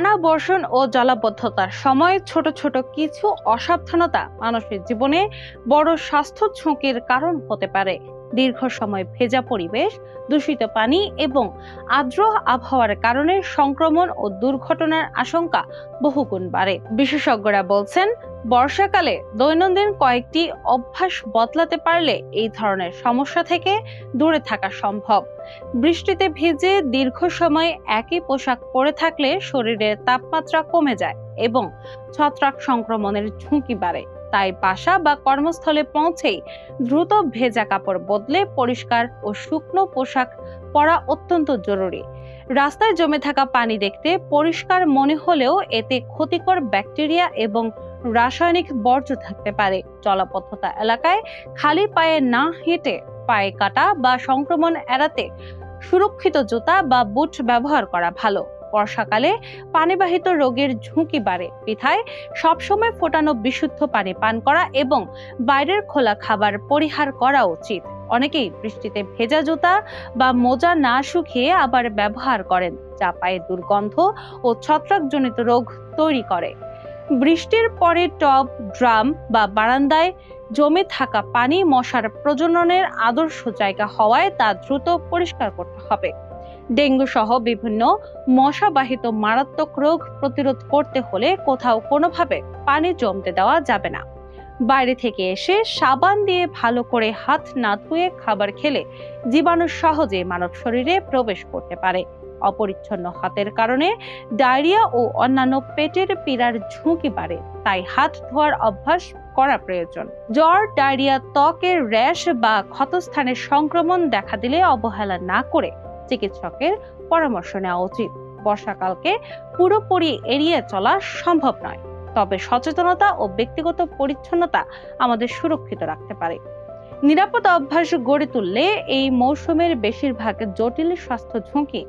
টানা বর্ষণ ও জলাবদ্ধতার সময় ছোট ছোট কিছু অসাবধানতা মানুষের জীবনে বড় স্বাস্থ্য ঝুঁকির কারণ হতে পারে। দীর্ঘ সময় ভেজা পরিবেশ, দূষিত পানি এবং আর্দ্র আবহাওয়ার কারণে সংক্রমণ ও দুর্ঘটনার আশঙ্কা বহুগুণ বাড়ে। বিশেষজ্ঞরা বলছেন, বর্ষাকালে দৈনন্দিন কয়েকটি অভ্যাস বদলাতে পারলে এই ধরনের সমস্যা থেকে দূরে থাকা সম্ভব। বৃষ্টিতে ভিজে দীর্ঘ সময় একই পোশাক পরে থাকলে শরীরের তাপমাত্রা কমে যায় এবং ছত্রাক সংক্রমণের ঝুঁকি বাড়ে। তাই বাসা বা কর্মস্থলে পৌঁছেই দ্রুত ভেজা কাপড় বদলে পরিষ্কার ও শুকনো পোশাক পরা অত্যন্ত জরুরি। রাস্তায় জমে থাকা পানি দেখতে পরিষ্কার মনে হলেও এতে ক্ষতিকর ব্যাকটেরিয়া এবং রাসায়নিক বর্জ্য থাকতে পারে। জলাবদ্ধতা এলাকায় খালি পায়ে না হেঁটে পায়ে কাটা বা সংক্রমণ এড়াতে সুরক্ষিত জুতা বা বুট ব্যবহার করা ভালো। বর্ষাকালে পানিবাহিত রোগের ঝুঁকি বাড়ে, বিধায় সবসময় ফোটানো বিশুদ্ধ পানি পান করা এবং বাইরের খোলা খাবার পরিহার করা উচিত। অনেকেই বৃষ্টিতে ভেজা জুতা বা মোজা না শুকিয়ে আবার ব্যবহার করেন, যা পায়ে দুর্গন্ধ ও ছত্রাকজনিত রোগ তৈরি করে। বৃষ্টির পরে টব, ড্রাম বা বারান্দায় জমে থাকা পানি মশার প্রজননের আদর্শ জায়গা হওয়ায় তা দ্রুত পরিষ্কার করতে হবে। ডেঙ্গু সহ বিভিন্ন মশাবাহিত মারাত্মক রোগ প্রতিরোধ করতে হলে কোথাও কোনোভাবে পানি জমতে দেওয়া যাবে না। বাইরে থেকে এসে সাবান দিয়ে ভালো করে হাত না ধুয়ে খাবার খেলে জীবাণু সহজে মানব শরীরে প্রবেশ করতে পারে। অপরিচ্ছন্ন হাতের কারণে ডায়রিয়া ও অন্যান্য পেটের পীড়ার ঝুঁকি বাড়ে, তাই হাত ধোয়ার অভ্যাস করা প্রয়োজন। জ্বর, ডায়রিয়া, ত্বকের র্যাশ বা ক্ষতস্থানের সংক্রমণ দেখা দিলে অবহেলা না করে চিকিৎসকের পরামর্শ নেওয়া উচিত। বর্ষাকালকে পুরোপুরি এড়িয়ে চলা সম্ভব নয়, তবে সচেতনতা ও ব্যক্তিগত পরিচ্ছন্নতা আমাদের সুরক্ষিত রাখতে পারে। নিরাপদ অভ্যাস গড়ে তুললে এই মৌসুমের বেশিরভাগ জটিল স্বাস্থ্য ঝুঁকি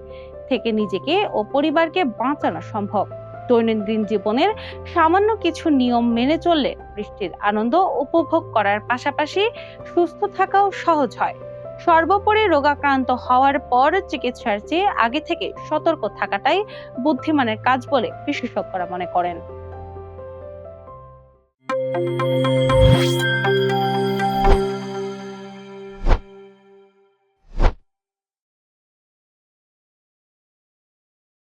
থেকে নিজেকে ও পরিবারকে বাঁচানো সম্ভব। দৈনন্দিন জীবনের সামান্য কিছু নিয়ম মেনে চললে বৃষ্টির আনন্দ উপভোগ করার পাশাপাশি সুস্থ থাকাও সহজ হয়। সর্বোপরি রোগাক্রান্ত হওয়ার পর চিকিৎসার চেয়ে আগে থেকে সতর্ক থাকাটাই বুদ্ধিমানের কাজ বলে বিশেষজ্ঞরা মনে করেন।